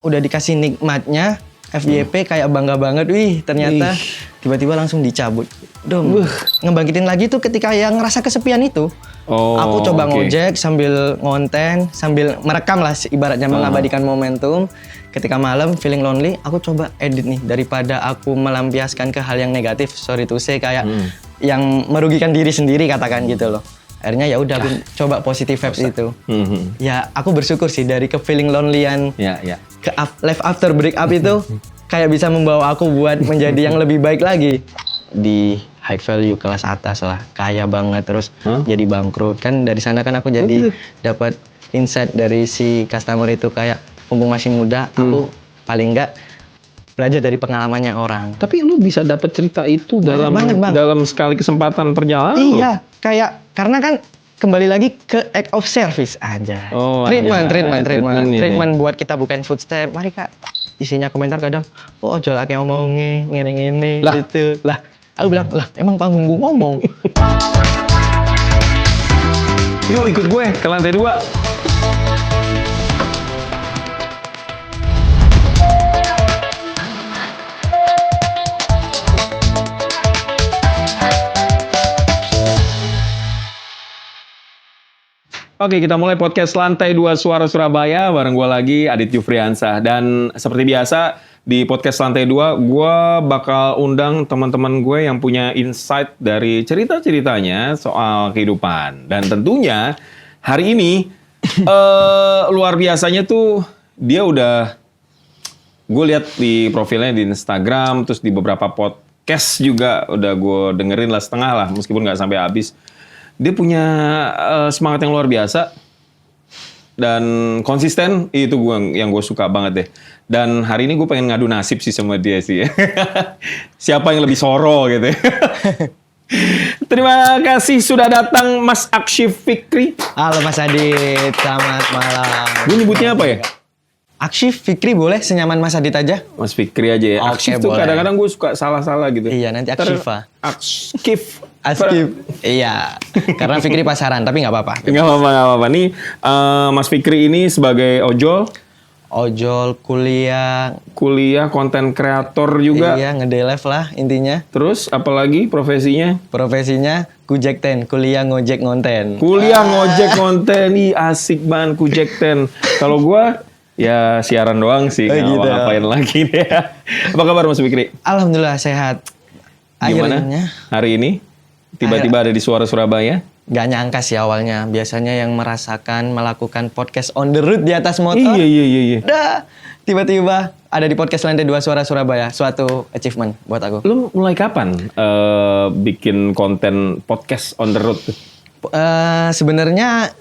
Udah dikasih nikmatnya, FYP kayak bangga banget, wih ternyata tiba-tiba langsung dicabut. Ngebangkitin lagi tuh ketika yang ngerasa kesepian itu. Aku coba ngojek sambil ngonten, sambil merekam lah ibaratnya mengabadikan momentum. Ketika malam feeling lonely, aku coba edit nih daripada aku melampiaskan ke hal yang negatif, sorry to say kayak yang merugikan diri sendiri katakan gitu loh. Akhirnya ya udah aku coba positive vibes itu. Ya aku bersyukur sih dari ke feeling lonelyan ke life after break up itu kayak bisa membawa aku buat menjadi yang lebih baik lagi. Di high value kelas atas lah, kaya banget terus jadi bangkrut. Kan dari sana kan aku jadi dapat insight dari si customer itu kayak mumpung masih muda, aku paling enggak belajar dari pengalamannya orang. Tapi lu bisa dapat cerita itu dalam sekali kesempatan perjalanan. Iya, kayak karena kan kembali lagi ke act of service aja. Treatment buat kita bukan footstep. Mari Kak. Isinya komentar kadang, oh ojol akeh omongi, ngene-ngene gitu. Lah, aku bilang, lah emang panggung gua ngomong. Yuk ikut gue ke lantai 2. Oke, kita mulai podcast Lantai 2 Suara Surabaya bareng gue lagi, Adit Jufriansah. Dan seperti biasa, di podcast Lantai 2, gue bakal undang teman-teman gue yang punya insight dari cerita-ceritanya soal kehidupan. Dan tentunya, hari ini, luar biasanya tuh, dia udah, gue lihat di profilnya di Instagram, terus di beberapa podcast juga udah gue dengerin lah setengah lah, meskipun nggak sampai habis. Dia punya semangat yang luar biasa dan konsisten, itu yang gue suka banget deh. Dan hari ini gue pengen ngadu nasib sih sama dia sih. Siapa yang lebih soro gitu. Terima kasih sudah datang Mas Akshif Fikri. Halo Mas Adit, selamat malam. Gue nyebutnya apa ya? Akshif Fikri boleh, senyaman Mas Adit aja. Mas Fikri aja ya. Oke, Akshif tuh kadang-kadang gue suka salah-salah gitu. Iya, nanti Akshifa. Akshif. Iya, karena Fikri pasaran, tapi nggak apa-apa. Nggak apa-apa. Nih, Mas Fikri ini sebagai ojol, kuliah konten kreator juga. Iya, ngedelive lah intinya. Terus apalagi profesinya? Profesinya Kujekten, kuliah ngojek ngonten. Kuliah ngojek ngonten, ih asik banget Kujekten. Kalau gua ya siaran doang sih, nggak gitu. ngapain lagi deh. Apa kabar Mas Fikri? Alhamdulillah sehat. Gimana hari ini? Tiba-tiba ada di Suara Surabaya? Gak nyangka sih awalnya. Biasanya yang melakukan podcast on the road di atas motor. Iya. Udah, tiba-tiba ada di podcast Lantai 2 Suara Surabaya. Suatu achievement buat aku. Lu mulai kapan bikin konten podcast on the road? Sebenarnya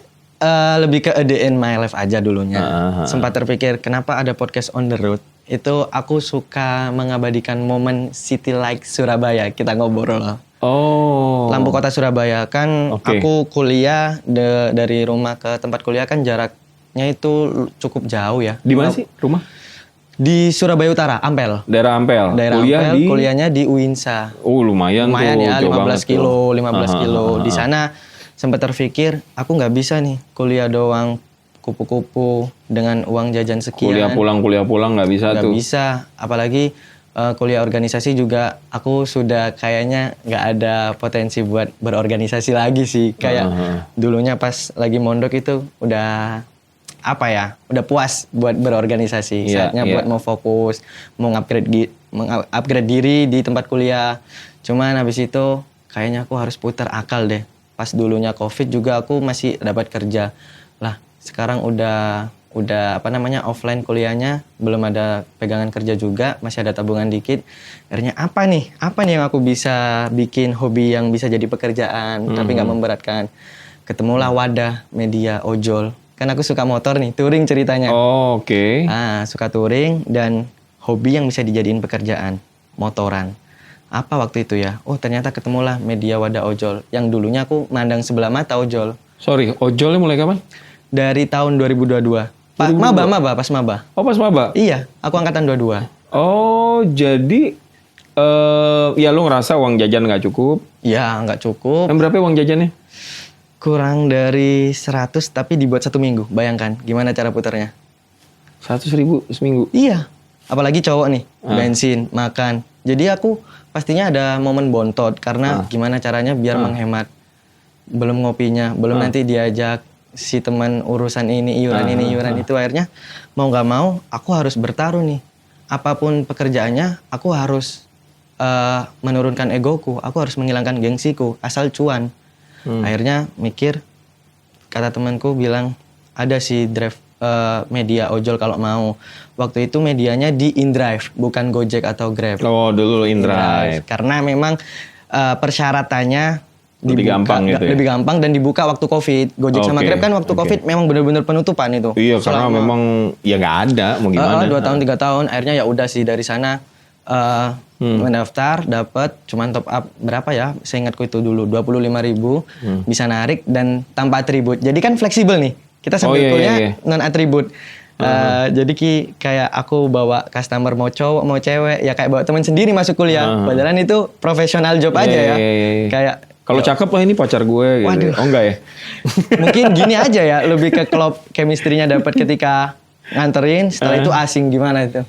lebih ke a day in my life aja dulunya. Sempat terpikir kenapa ada podcast on the road. Itu aku suka mengabadikan momen city like Surabaya. Kita ngobrol. Lampu kota Surabaya kan aku kuliah dari rumah ke tempat kuliah kan jaraknya itu cukup jauh ya. Di mana sih rumah? Di Surabaya Utara, Ampel. Daerah Ampel. Kuliahnya di UINSA. Lumayan tuh. Ya, 15 kilo. Di sana sempat terpikir aku nggak bisa nih kuliah doang kupu-kupu dengan uang jajan sekian. Kuliah pulang nggak bisa tuh. Nggak bisa, apalagi kuliah organisasi juga aku sudah kayaknya nggak ada potensi buat berorganisasi lagi sih. Kayak dulunya pas lagi mondok itu udah udah puas buat berorganisasi. Saatnya buat mau fokus, mau upgrade diri di tempat kuliah. Cuman habis itu kayaknya aku harus putar akal deh. Pas dulunya COVID juga aku masih dapat kerja. Lah, sekarang udah offline kuliahnya, belum ada pegangan kerja juga, masih ada tabungan dikit. Akhirnya apa nih yang aku bisa bikin hobi yang bisa jadi pekerjaan tapi nggak memberatkan. Ketemulah wadah media ojol. Kan aku suka motor nih, touring ceritanya. Suka touring dan hobi yang bisa dijadiin pekerjaan, motoran. Apa waktu itu ya? Ternyata ketemulah media wadah ojol yang dulunya aku mandang sebelah mata ojol. Sorry, ojolnya mulai kapan? Dari tahun 2022. Pas maba. Pas maba? Iya, aku angkatan 22. Jadi ya lu ngerasa uang jajan nggak cukup? Ya, nggak cukup. Dan berapa uang jajannya? Kurang dari 100 tapi dibuat 1 minggu. Bayangkan, gimana cara putarnya? 100.000 seminggu. Iya, apalagi cowok nih, bensin, makan. Jadi aku pastinya ada momen bontot karena gimana caranya biar menghemat. Belum ngopinya, belum nanti diajak si teman urusan ini, iuran itu. Akhirnya mau nggak mau aku harus bertaruh nih. Apapun pekerjaannya, aku harus menurunkan egoku, aku harus menghilangkan gengsiku, asal cuan. Akhirnya mikir, kata temanku bilang, ada si drive media ojol kalau mau. Waktu itu medianya di InDrive, bukan Gojek atau Grab. Oh, dulu InDrive. Karena memang persyaratannya Lebih gampang gitu ya? Lebih gampang dan dibuka waktu COVID. Gojek sama Grab kan waktu COVID memang benar-benar penutupan itu. Iya, karena memang ya nggak ada, mau gimana. 2 tahun 3 tahun, akhirnya ya udah sih dari sana mendaftar, dapat cuman top up berapa ya? Seingatku itu dulu 25.000 bisa narik dan tanpa atribut. Jadi kan fleksibel nih. Kita sambil kuliah non atribut. Jadi kayak aku bawa customer mau cowok mau cewek ya kayak bawa teman sendiri masuk kuliah. Padahal itu profesional job aja ya. Kayak kalau cakep lah ini pacar gue gitu. Waduh. Oh enggak ya? Mungkin gini aja ya, lebih ke klop chemistry-nya dapat ketika nganterin, setelah itu asing gimana itu.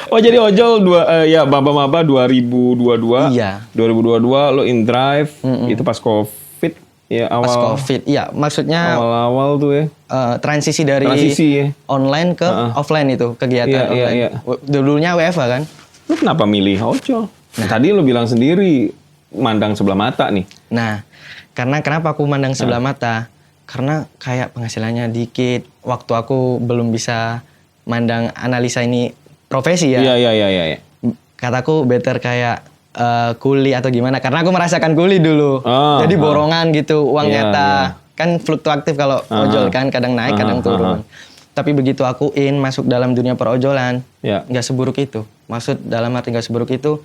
Oh jadi ojol ya maba 2022. Iya. 2022 lo InDrive itu pas Covid ya awal. Pas Covid, iya maksudnya awal-awal tuh ya. Transisi dari ya. online ke offline itu kegiatan online. Iya. Dulunya WFA kan. Lu kenapa milih ojol? Tadi lu bilang sendiri mandang sebelah mata nih. Nah, karena kenapa aku mandang sebelah mata? Karena kayak penghasilannya dikit. Waktu aku belum bisa mandang analisa ini profesi ya. Iya. Kataku better kayak kuli atau gimana. Karena aku merasakan kuli dulu. Jadi borongan gitu, uang nyata. Kan fluktuatif kalau ojol kan, kadang naik, kadang turun. Tapi begitu aku masuk dalam dunia perojolan, nggak seburuk itu. Maksud dalam arti nggak seburuk itu,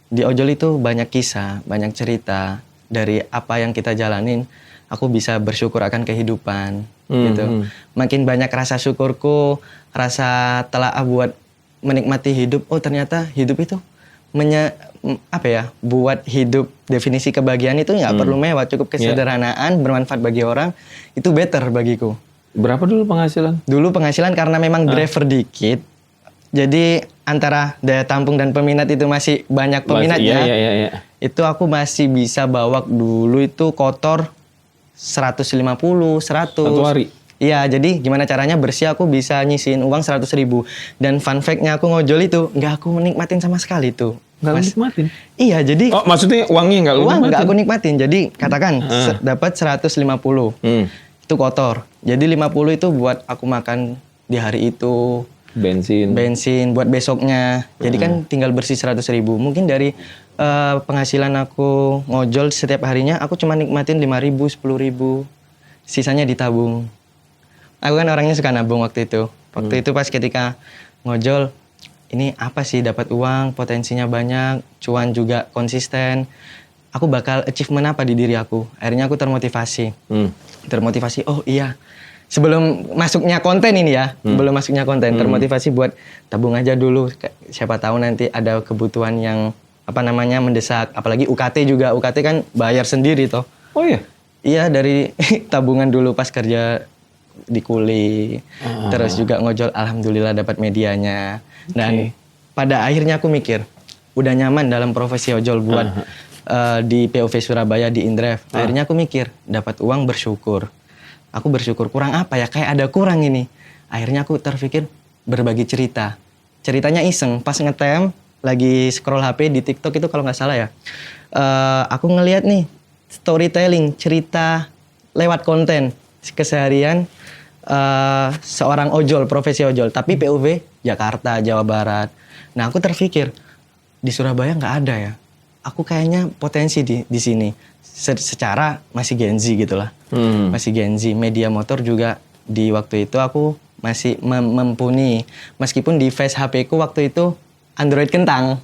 di ojol itu banyak kisah, banyak cerita. Dari apa yang kita jalanin, aku bisa bersyukur akan kehidupan. Gitu. Makin banyak rasa syukurku, rasa telaah buat menikmati hidup. Oh ternyata hidup itu buat hidup definisi kebahagiaan itu nggak perlu mewah, cukup kesederhanaan, bermanfaat bagi orang, itu better bagiku. Berapa dulu penghasilan? Dulu penghasilan karena memang driver dikit, jadi antara daya tampung dan peminat itu masih banyak peminatnya. Iya. Itu aku masih bisa bawa dulu itu kotor 150, 100. Satu hari? Iya, jadi gimana caranya bersih aku bisa nyisihin uang 100.000. Dan fun fact-nya aku ngojol itu, nggak aku nikmatin sama sekali tuh. Nggak nikmatin? Iya, jadi... Oh, maksudnya uangnya nggak lu nikmatin? Uang nggak aku nikmatin, jadi katakan dapat 150. Itu kotor. Jadi 50 itu buat aku makan di hari itu. Bensin buat besoknya. Jadi kan tinggal bersih 100.000. Mungkin dari penghasilan aku ngojol setiap harinya, aku cuma nikmatin 5.000, 10.000. Sisanya ditabung. Aku kan orangnya suka nabung waktu itu. Waktu itu pas ketika ngojol, ini apa sih dapat uang, potensinya banyak, cuan juga konsisten. Aku bakal achievement apa di diri aku. Akhirnya aku termotivasi. Termotivasi, oh iya. Sebelum masuknya konten ini ya, termotivasi buat tabung aja dulu. Siapa tahu nanti ada kebutuhan yang mendesak. Apalagi UKT juga, UKT kan bayar sendiri toh. Oh iya? Iya, dari tabungan dulu pas kerja di kuli. Terus juga ngojol, alhamdulillah dapat medianya. Dan pada akhirnya aku mikir, udah nyaman dalam profesi ojol buat di POV Surabaya di InDrive. Akhirnya aku mikir, dapat uang bersyukur. Aku bersyukur, kurang apa ya? Kayak ada kurang ini. Akhirnya aku terpikir berbagi cerita. Ceritanya iseng, pas ngetem, lagi scroll HP di TikTok itu kalau nggak salah ya. Aku ngeliat nih, storytelling, cerita lewat konten. Keseharian seorang ojol, profesi ojol. Tapi POV Jakarta, Jawa Barat. Nah aku terpikir, di Surabaya nggak ada ya. Aku kayaknya potensi di sini. Secara masih Gen Z gitu lah. Masih Gen Z. Media motor juga di waktu itu aku masih mumpuni. Meskipun device HP ku waktu itu Android kentang.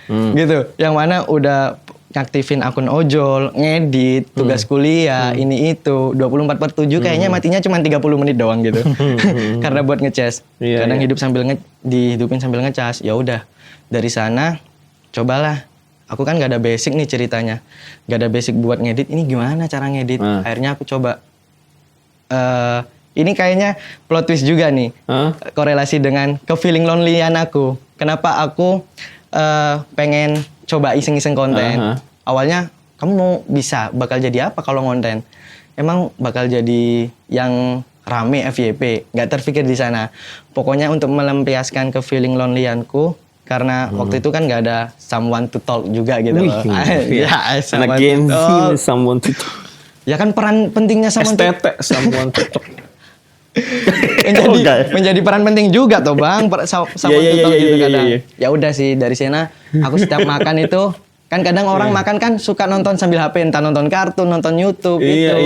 Gitu. Yang mana udah ngaktifin akun ojol, ngedit, tugas kuliah, ini itu. 24/7 kayaknya matinya cuma 30 menit doang gitu. Karena buat ngecas. Kadang hidup sambil dihidupin sambil ngecas. Ya udah. Dari sana cobalah. Aku kan gak ada basic nih ceritanya. Gak ada basic buat ngedit. Ini gimana cara ngedit? Akhirnya aku coba Ini kayaknya plot twist juga nih. Korelasi dengan ke feeling lonely-an aku. Kenapa aku pengen coba iseng-iseng konten. Awalnya kamu mau bakal jadi apa kalau konten? Emang bakal jadi yang rame FYP. Gak terpikir di sana. Pokoknya untuk melampiaskan ke feeling lonely-anku. Karena waktu itu kan gak ada someone to talk juga gitu loh. Ya, someone to talk. Ya kan peran pentingnya someone to talk. menjadi peran penting juga toh bang, someone to talk gitu kadang. Ya udah sih dari sana aku setiap makan itu kan kadang orang makan kan suka nonton sambil HP, entah nonton kartun, nonton YouTube gitu.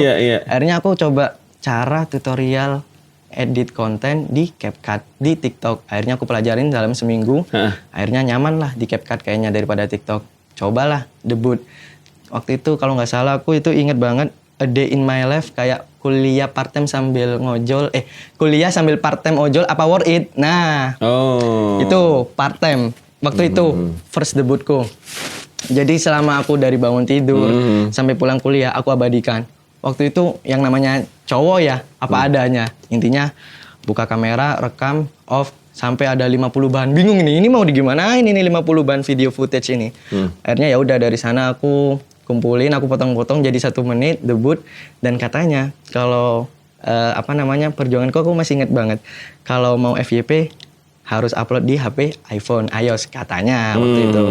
Akhirnya aku coba cara tutorial edit konten di CapCut di TikTok. Akhirnya aku pelajarin dalam seminggu. Akhirnya nyaman lah di CapCut kayaknya daripada TikTok. Cobalah debut. Waktu itu kalau nggak salah aku itu inget banget a day in my life kayak kuliah part time sambil ngojol. Kuliah sambil part time ojol apa worth it? Nah, itu part time. Waktu itu first debutku. Jadi selama aku dari bangun tidur sampai pulang kuliah aku abadikan. Waktu itu yang namanya cowok ya, apa adanya. Intinya buka kamera, rekam, off, sampai ada 50 bahan. Bingung ini mau digimanain ini 50 bahan video footage ini. Akhirnya ya udah dari sana aku kumpulin, aku potong-potong jadi 1 menit, debut. Dan katanya kalau perjuanganku aku masih inget banget. Kalau mau FYP harus upload di HP iPhone, iOS katanya waktu itu.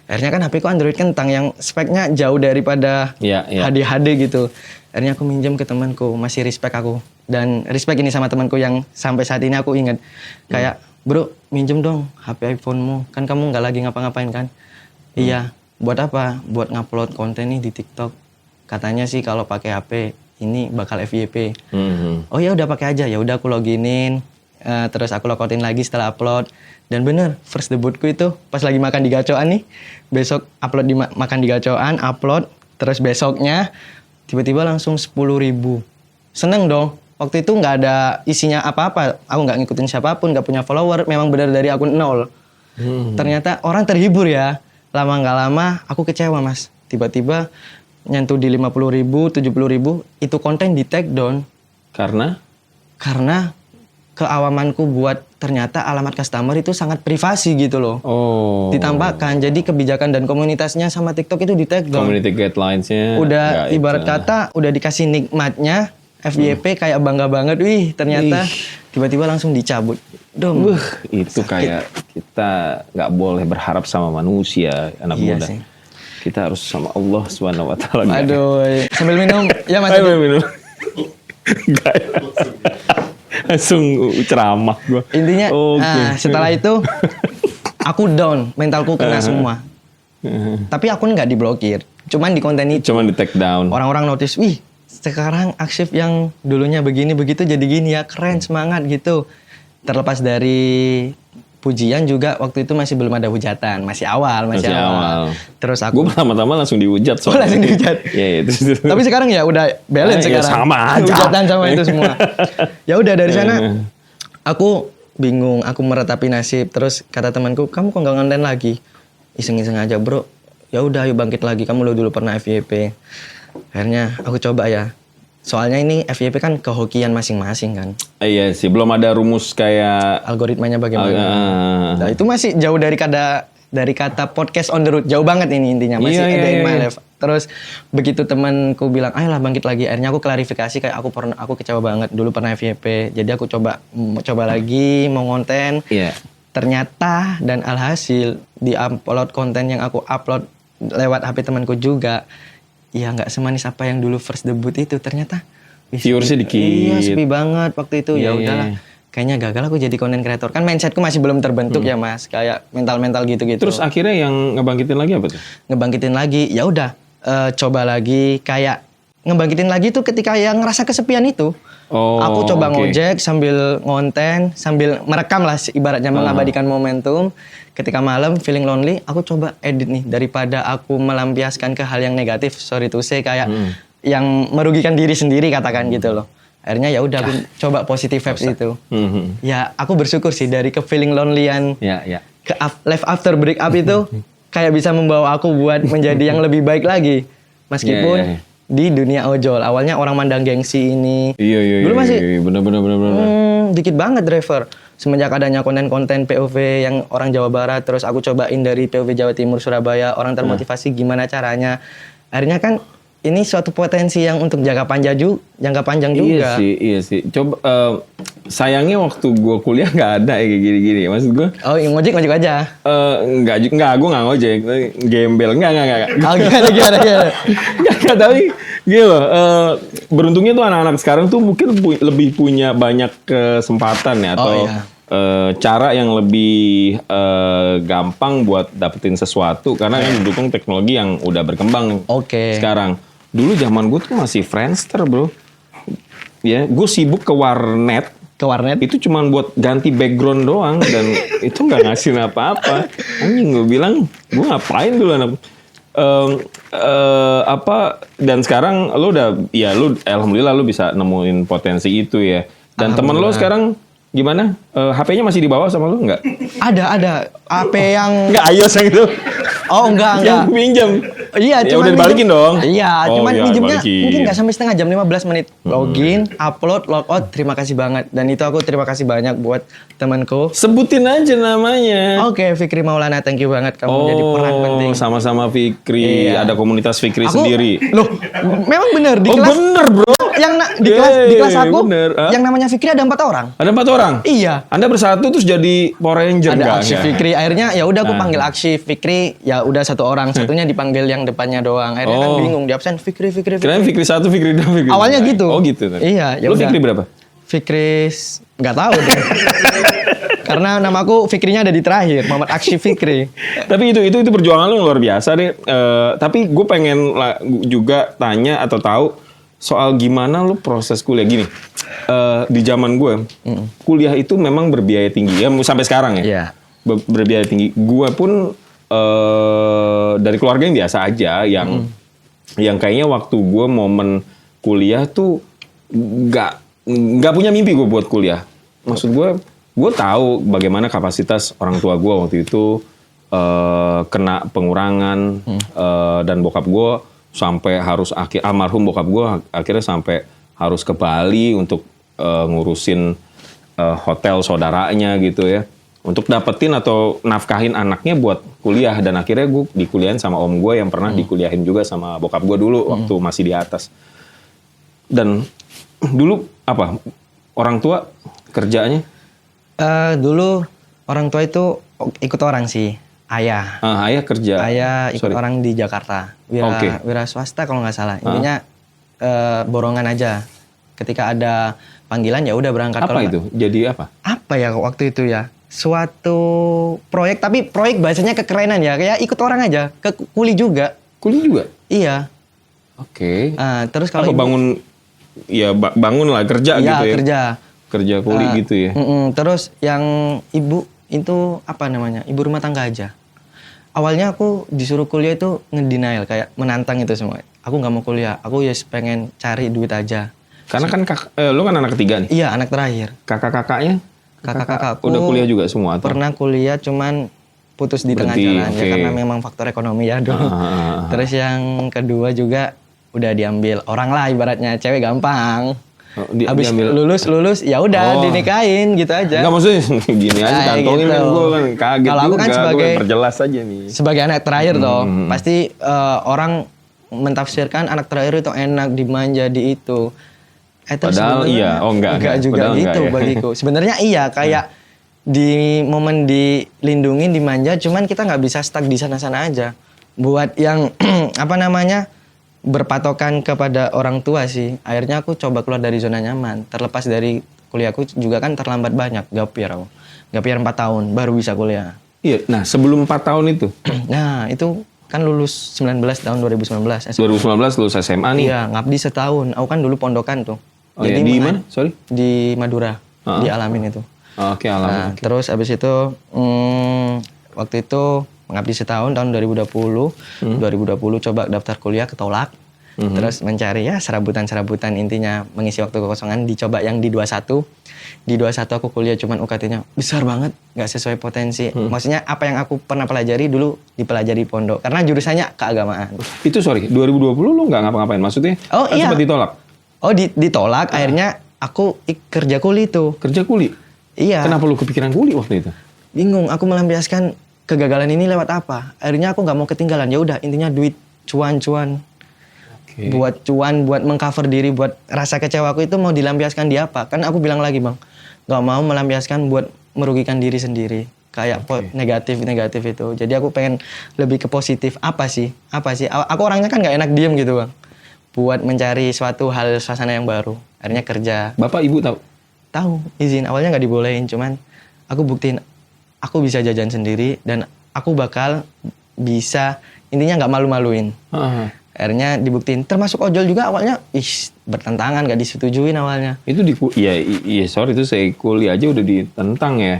Akhirnya kan HP ku Android kentang yang speknya jauh daripada HD gitu. Akhirnya aku minjem ke temanku, masih respect aku. Dan respect ini sama temanku yang sampai saat ini aku ingat. Kayak, bro minjem dong HP iPhone-mu. Kan kamu nggak lagi ngapa-ngapain kan? Iya, buat apa? Buat ngupload konten nih di TikTok. Katanya sih kalau pakai HP ini bakal FYP. Oh ya udah pakai aja. Ya udah aku loginin. Terus aku logout-in lagi setelah upload. Dan bener, first debutku itu pas lagi makan di gacoan nih. Besok upload di makan di gacoan, upload. Terus besoknya tiba-tiba langsung 10.000. Seneng dong. Waktu itu nggak ada isinya apa-apa. Aku nggak ngikutin siapapun, nggak punya follower. Memang benar dari akun 0. Ternyata orang terhibur ya. Lama nggak lama aku kecewa mas. Tiba-tiba nyentuh di 50.000, 70.000. Itu konten di take down. Karena keawamanku buat ternyata alamat customer itu sangat privasi gitu loh. Ditambahkan, jadi kebijakan dan komunitasnya sama TikTok itu di take down. Community guidelines-nya. Udah ibarat kata, udah dikasih nikmatnya, FYP kayak bangga banget. Wih, ternyata tiba-tiba langsung dicabut. Itu sakit. Kayak kita nggak boleh berharap sama manusia, anak muda. Sih. Kita harus sama Allah SWT. Aduh, sambil minum. Ya mas. Sambil minum. Langsung ceramah gue. Intinya setelah itu aku down, mentalku kena semua. Tapi akun nggak diblokir, cuman di konten itu. Cuman di take down. Orang-orang notice, wih sekarang Aksif yang dulunya begini begitu jadi gini ya, keren, semangat gitu. Terlepas dari pujian juga waktu itu masih belum ada hujatan, masih awal. Terus aku pertama-tama langsung dihujat. Langsung dihujat. Tapi sekarang ya udah balance sekarang. Sama aja. Hujatan sama itu semua. Ya udah dari sana aku bingung, aku meratapi nasib. Terus kata temanku, kamu kok nggak konten lagi? Iseng-iseng aja bro. Ya udah, ayo bangkit lagi. Kamu dulu pernah FYP. Akhirnya aku coba ya. Soalnya ini FYP kan kehokian masing-masing kan. Iya sih, belum ada rumus kayak algoritmanya bagaimana. Nah, itu masih jauh dari kata podcast on the road, jauh banget ini intinya. Masih ada in my life. Terus begitu temanku bilang, ayolah bangkit lagi. Akhirnya aku klarifikasi kayak aku kecewa banget dulu pernah FYP. Jadi aku coba lagi mau konten. Ternyata dan alhasil di upload konten yang aku upload lewat HP temanku juga. Ya nggak semanis apa yang dulu first debut itu, ternyata viewersnya dikit. Iya, sepi banget waktu itu. Ya udahlah, kayaknya gagal aku jadi content creator. Kan mindsetku masih belum terbentuk ya mas, kayak mental gitu-gitu. Terus akhirnya yang ngebangkitin lagi apa tuh? Ngebangkitin lagi, ya udah coba lagi, kayak ngebangkitin lagi tuh ketika yang ngerasa kesepian itu. Aku coba ngojek sambil ngonten, sambil merekam lah ibaratnya mengabadikan momentum. Ketika malam feeling lonely, aku coba edit nih daripada aku melampiaskan ke hal yang negatif. Sorry to say kayak yang merugikan diri sendiri katakan gitu loh. Akhirnya ya udah aku coba positive vibes itu. Ya aku bersyukur sih dari ke feeling lonely-an ke life after break up itu kayak bisa membawa aku buat menjadi yang lebih baik lagi. Meskipun di dunia ojol. Awalnya orang mandang gengsi ini. Iya. Dulu masih Bener. dikit banget driver. Semenjak adanya konten-konten POV yang orang Jawa Barat, terus aku cobain dari POV Jawa Timur, Surabaya, orang termotivasi gimana caranya. Akhirnya kan ini suatu potensi yang untuk jangka panjang juga. Iya sih. Coba sayangnya waktu gue kuliah nggak ada ya kayak gini-gini. Maksud gue Oh, yang ngojek aja. enggak, gue nggak ngojek, gembel, enggak. Oh, gimana? Enggak, tapi gitu loh. Beruntungnya tuh anak-anak sekarang tuh mungkin lebih punya banyak kesempatan ya atau iya. cara yang lebih gampang buat dapetin sesuatu karena kan didukung teknologi yang udah berkembang Oke. sekarang. Dulu zaman gue tuh masih Friendster, bro. Ya, gue sibuk ke warnet. Ke warnet. Itu cuma buat ganti background doang dan itu nggak ngasih apa-apa. Anjing, gue bilang, gue ngapain dulu anak dan sekarang lu alhamdulillah lu bisa nemuin potensi itu ya. Dan temen lu sekarang gimana? HP-nya masih dibawa sama lu nggak? Ada HP yang Nggak, iOS yang itu. Oh, enggak. Yang pinjam. Iya, Ya cuman udah dibalikin dong. Iya, Oh, cuman iya, minjemnya dibalikin. mungkin nggak sampai setengah jam, 15 menit. Login, upload, logout, terima kasih banget. Dan itu aku terima kasih banyak buat temanku. Sebutin aja namanya. Oke, Fikri Maulana, thank you banget kamu jadi peran penting. Sama-sama Fikri. Iya. Ada komunitas Fikri Aku- sendiri. Loh, memang bener di Oh kelas bener, bro. di kelas aku bener. Hah? yang namanya Fikri ada 4 orang. Ada 4 orang? Iya. Anda bersatu terus jadi Power Ranger Ada nggak? Aksi Nggak? Fikri, akhirnya ya udah aku panggil Aksi Fikri, ya udah 1 orang, satunya dipanggil yang depannya doang. Akhirnya kan Oh. bingung di absen Fikri. Kirain Fikri 1, Fikri 2, Fikri 3. Awalnya gitu. Oh gitu. Iya, ya Lu udah. Fikri berapa? Fikri nggak tahu deh. Karena namaku Fikrinya ada di terakhir, Muhammad Aksi Fikri. Tapi itu perjuangan lu luar biasa deh. Tapi gue pengen juga tanya atau tahu soal gimana lu proses kuliah gini. Di zaman gue, kuliah itu memang berbiaya tinggi ya sampai sekarang ya. Iya. Berbiaya tinggi. Gue pun dari keluarga yang biasa aja, yang kayaknya waktu gue momen kuliah tuh nggak punya mimpi gue buat kuliah. Maksud gue tahu bagaimana kapasitas orang tua gue waktu itu kena pengurangan dan bokap gue sampai harus almarhum bokap gue akhirnya sampai harus ke Bali untuk ngurusin hotel saudaranya gitu ya. Untuk dapetin atau nafkahin anaknya buat kuliah. Dan akhirnya gue dikuliahin sama om gue yang pernah dikuliahin juga sama bokap gue dulu waktu masih di atas. Dan dulu apa? Orang tua kerjanya? Dulu orang tua itu ikut orang sih, ayah. Ayah kerja? Ayah ikut orang di Jakarta, wira swasta kalau nggak salah. Intinya borongan aja. Ketika ada panggilan ya udah berangkat. Apa itu? Jadi apa? Apa ya waktu itu ya? Suatu proyek, tapi proyek bahasanya kekerenan ya. Kayak ikut orang aja, ke kuli juga. Kuli juga? Iya. Oke. Terus kalau bangun, ya bangun lah kerja gitu ya? kerja. Kerja kuli gitu ya? Terus yang ibu itu apa namanya? Ibu rumah tangga aja. Awalnya aku disuruh kuliah itu ngedenial, kayak menantang itu semua. Aku nggak mau kuliah, aku ya pengen cari duit aja. Karena kan lu kan anak ketiga nih? Iya, anak terakhir. Kakak-kakaknya? Kakak-kakakku udah kuliah juga semua? Atau? Pernah kuliah, cuman putus di tengah jalan. Ya karena memang faktor ekonomi ya dulu. Terus yang kedua juga udah diambil orang lah ibaratnya, cewek gampang. Habis lulus ya udah dinikahin gitu aja. Enggak, maksudnya gini aja kantongin gitu. Kan gue kan kaget. Kalau aku kan sebagai perjelas aja nih. Sebagai anak terakhir toh, pasti orang mentafsirkan anak terakhir itu enak, dimanja di itu. Padahal iya, enggak juga gitu ya. Bagiku. Sebenarnya iya, kayak di momen dilindungin, dimanja, cuman kita nggak bisa stuck di sana-sana aja. Buat yang apa namanya berpatokan kepada orang tua sih, akhirnya aku coba keluar dari zona nyaman. Terlepas dari kuliahku juga kan terlambat banyak, gap year 4 tahun baru bisa kuliah. Iya, nah sebelum 4 tahun itu? Nah itu kan lulus 2019 2019 lulus SMA nih? Iya, ngabdi setahun. Aku kan dulu pondokan tuh. Oh jadi di mana? Sorry? Di Madura, di Alamin itu. Oke, Alamin. Nah, terus abis itu waktu itu mengabdi setahun tahun 2020. 2020 coba daftar kuliah ketolak. Terus mencari ya serabutan-serabutan, intinya mengisi waktu kekosongan. Dicoba yang di 21. Di 21 aku kuliah cuman UKT-nya besar banget, nggak sesuai potensi. Maksudnya apa yang aku pernah pelajari dulu dipelajari di pondok. Karena jurusannya keagamaan. Itu sorry, 2020 lu nggak ngapa-ngapain? Maksudnya Oh, kan iya. sempat ditolak. Oh ditolak, akhirnya aku kerja kuli tuh. Kerja kuli. Iya. Kenapa lu kepikiran kuli waktu itu? Bingung, aku melampiaskan kegagalan ini lewat apa. Akhirnya aku nggak mau ketinggalan. Ya udah, intinya duit, cuan. Oke. Buat cuan, buat mengcover diri, buat rasa kecewaku itu mau dilampiaskan di apa? Kan aku bilang lagi bang, nggak mau melampiaskan buat merugikan diri sendiri. Kayak negatif itu. Jadi aku pengen lebih ke positif. Apa sih? Aku orangnya kan nggak enak diem gitu bang. Buat mencari suatu hal suasana yang baru. Akhirnya kerja. Bapak ibu tahu? Tahu, izin. Awalnya nggak dibolehin, cuman aku buktiin aku bisa jajan sendiri dan aku bakal bisa, intinya nggak malu-maluin. Akhirnya dibuktiin, termasuk ojol juga awalnya, bertentangan, gak disetujuin awalnya. Itu iya sorry itu saya kuliah aja udah ditentang ya.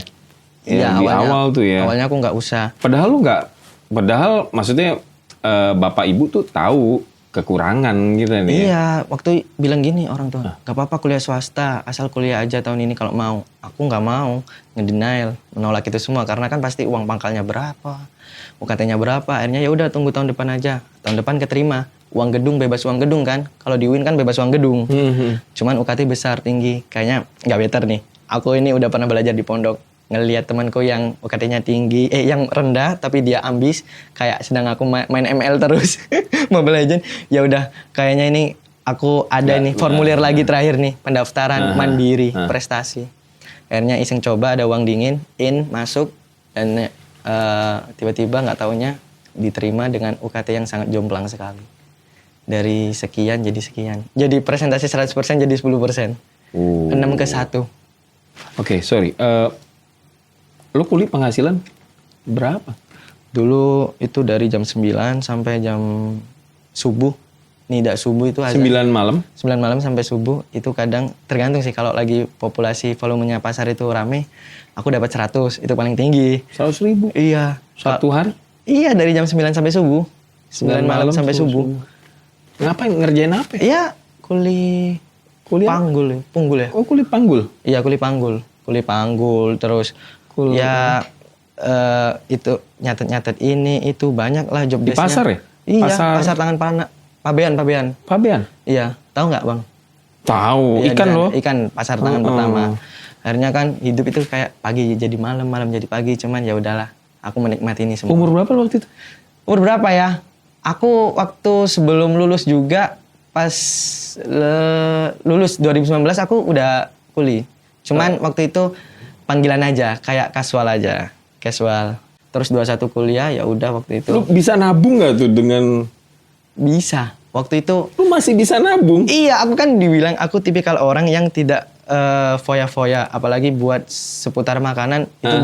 Iya, Di awalnya, awal tuh ya. Awalnya aku nggak usah. Padahal maksudnya bapak ibu tuh tahu kekurangan gitu nih. Iya, waktu bilang gini orang tuh, gak apa-apa kuliah swasta, asal kuliah aja tahun ini kalau mau. Aku nggak mau, ngedenial, menolak itu semua karena kan pasti uang pangkalnya berapa, UKT-nya berapa. Akhirnya ya udah tunggu tahun depan aja. Tahun depan keterima. Uang gedung bebas uang gedung kan. Kalau di UIN kan bebas uang gedung. Cuman UKT besar tinggi. Kayaknya nggak better nih. Aku ini udah pernah belajar di pondok. Ngelihat temanku yang UKT-nya tinggi, yang rendah tapi dia ambis. Kayak sedang aku main ML terus. Mobile Legends. Ya udah kayaknya ini aku ada nih formulir lagi terakhir nih. Pendaftaran mandiri prestasi. Akhirnya iseng coba, ada uang dingin, masuk. Dan tiba-tiba nggak taunya diterima dengan UKT yang sangat jomplang sekali. Dari sekian jadi sekian. Jadi presentasi 100% jadi 10%. 6-1. Oke, sorry. Lu kuliah penghasilan berapa? Dulu itu dari jam 9 sampai jam subuh. Nida subuh itu azan. 9 malam? 9 malam sampai subuh. Itu kadang tergantung sih, kalau lagi populasi volumenya pasar itu rame, aku dapat 100, itu paling tinggi. 100.000? Iya. Satu hari? Iya, dari jam 9 sampai subuh. 9 malam sampai subuh. Ngapain, ngerjain apa? Iya, kuliah punggul ya. Oh, kuliah panggul? Iya, kuliah panggul, terus ya itu nyatet ini itu banyak lah job di desk-nya. pasar ya? Iya, pasar tangan pabean. Pabean? Iya, tahu nggak bang? Tahu, Iya, ikan loh. Ikan pasar tangan pertama. Akhirnya kan hidup itu kayak pagi jadi malam, malam jadi pagi. Cuman ya udahlah, aku menikmati ini semua. Umur berapa lo waktu itu? Umur berapa ya? Aku waktu sebelum lulus juga, pas lulus 2019 aku udah kuliah. Cuman waktu itu panggilan aja, kayak casual aja. Terus 21 kuliah, ya udah waktu itu. Lu bisa nabung nggak tuh dengan... Bisa. Waktu itu. Lu masih bisa nabung? Iya, aku kan dibilang aku tipikal orang yang tidak foya-foya. Apalagi buat seputar makanan, itu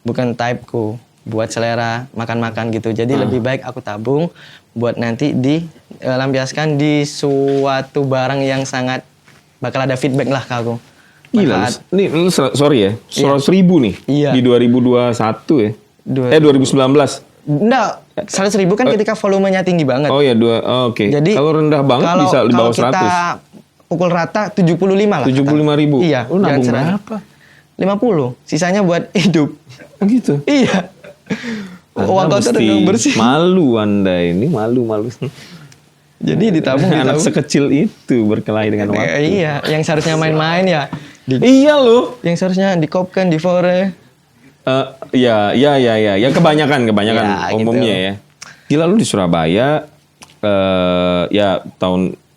bukan typeku. Buat selera makan-makan gitu. Jadi lebih baik aku tabung buat nanti dilampiaskan di suatu barang yang sangat bakal ada feedback lah ke aku. Gila, nih lu sorry ya, 100.000 nih Iya. di 2021 ya? 2019? Enggak, 100.000 kan ketika volumenya tinggi banget. Oh ya, oke. Jadi kalau rendah banget bisa di bawah 100. Kalau kita pukul rata 75 lah. 75.000? Iya. Lu nabung jangan berapa? 50, sisanya buat hidup. Oh gitu? Iya. Uang kau tuh udah bersih. Malu Anda ini, malu. Jadi ditabung. Anak sekecil itu berkelahi dengan waktu. Iya, yang seharusnya main-main ya. Iya loh. Yang seharusnya dikopkan, di fore. Ya, kebanyakan Ya, umumnya gitu. ya. Gila lu di Surabaya, ya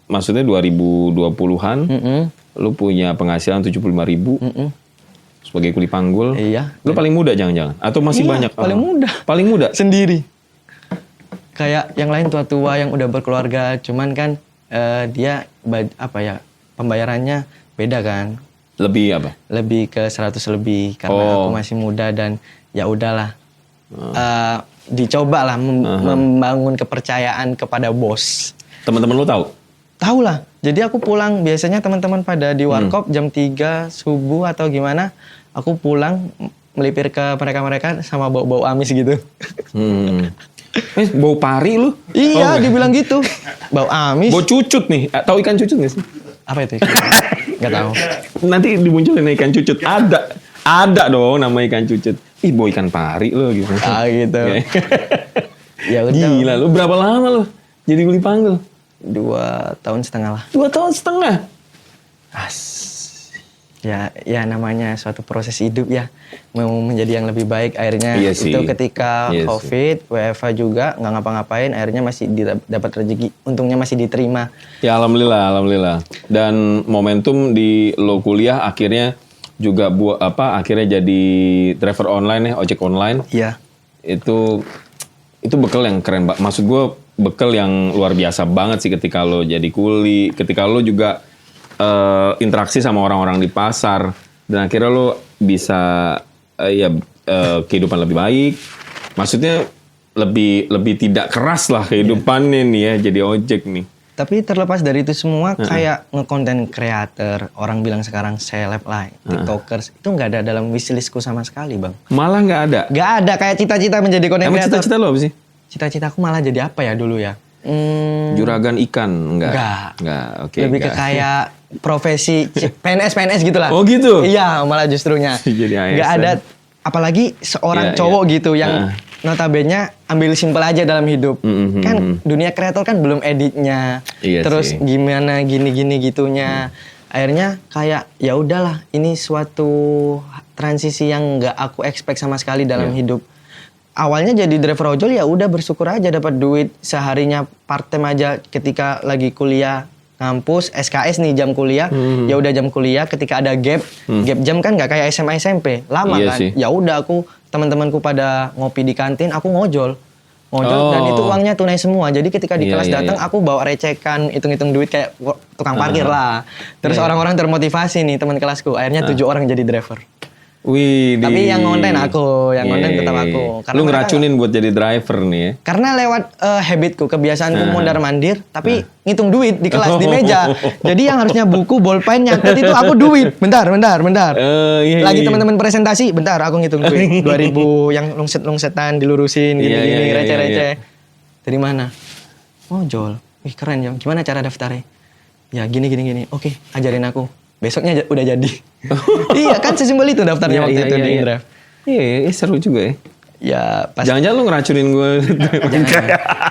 maksudnya 2020-an, lu punya penghasilan 75.000 sebagai kuli panggul. Iya. Lu paling muda jangan-jangan? Atau masih Iya, banyak? paling muda. Paling muda? Sendiri. Kayak yang lain tua-tua yang udah berkeluarga, cuman kan dia pembayarannya beda kan. Lebih apa? Lebih ke 100 lebih karena aku masih muda dan ya udahlah. Dicoba lah membangun kepercayaan kepada bos. Teman-teman lu tahu? Tahu lah. Jadi aku pulang biasanya teman-teman pada di warkop jam 3 subuh atau gimana, aku pulang melipir ke mereka-mereka sama bau-bau amis gitu. Bau pari lu? Iya, dibilang gitu. Bau amis. Bau cucut nih. Tahu ikan cucut nggak sih? Apa itu? Nggak tahu. Nanti dimunculin ikan cucut. Ada dong nama ikan cucut. Ih, bau ikan pari lu gitu. Ah gitu. Ya udah. Gila, lu berapa lama lu jadi kuli panggul? 2 tahun setengah lah. 2 tahun setengah? Ya namanya suatu proses hidup ya. Mau menjadi yang lebih baik akhirnya Iya itu sih. ketika Iya COVID, WFH juga nggak ngapa-ngapain akhirnya masih dapat rezeki. Untungnya masih diterima. Ya alhamdulillah. Dan momentum di lo kuliah akhirnya juga akhirnya jadi driver online ya, ojek online. Iya. Itu bekal yang keren, Mbak. Maksud gue bekal yang luar biasa banget sih ketika lo jadi kuli, ketika lo juga interaksi sama orang-orang di pasar, dan akhirnya lo bisa kehidupan lebih baik. Maksudnya lebih tidak keras lah kehidupannya nih ya jadi ojek nih. Tapi terlepas dari itu semua kayak nge-content creator, orang bilang sekarang seleb lah, tiktokers, itu nggak ada dalam wishlistku sama sekali bang. Malah nggak ada? Nggak ada, kayak cita-cita menjadi content Emang creator. cita-cita lo apa sih? Cita-citaku malah jadi apa ya dulu ya? Juragan ikan? Enggak. Oke. Lebih ke kayak profesi PNS gitu lah. Oh gitu? Iya, malah justrunya. Jadi ASN. Nggak ada, apalagi seorang Iya, cowok iya. gitu yang notabene ambil simpel aja dalam hidup. Kan dunia kreator kan belum editnya. Iya Terus sih. gimana gini gitunya. Akhirnya kayak ya udahlah, ini suatu transisi yang nggak aku expect sama sekali dalam hidup. Awalnya jadi driver ojol ya udah bersyukur aja dapat duit seharinya part time aja ketika lagi kuliah ngampus SKS nih jam kuliah ya udah jam kuliah ketika ada gap jam kan nggak kayak SMA SMP lama Iya kan sih. ya udah aku teman-temanku pada ngopi di kantin aku ngojol Oh. dan itu uangnya tunai semua jadi ketika di Iya, kelas iya, datang iya. aku bawa recekan hitung-hitung duit kayak tukang parkir lah terus orang-orang termotivasi nih teman kelasku akhirnya 7 orang jadi driver. Wih, Tapi yang konten aku, yang konten tetap aku. Karena Lu mereka ngeracunin buat jadi driver nih ya? Karena lewat habitku, kebiasaanku mondar-mandir, tapi ngitung duit di kelas, di meja. Jadi yang harusnya buku, bolpen, nyatet itu aku duit. Bentar. Iya, Lagi iya. teman-teman presentasi, bentar aku ngitung duit. 2000 yang lungset-lungsetan dilurusin, Iya, gini-gini, iya, receh-receh. iya. Dari mana? Ojol. Wih keren ya, gimana cara daftarnya? Ya gini. Oke, ajarin aku. Besoknya udah jadi. Iya kan sesimpel itu daftarnya waktu itu di Indraf. Iya, seru juga ya. Ya pas Jangan-jangan lu ngeracunin gue.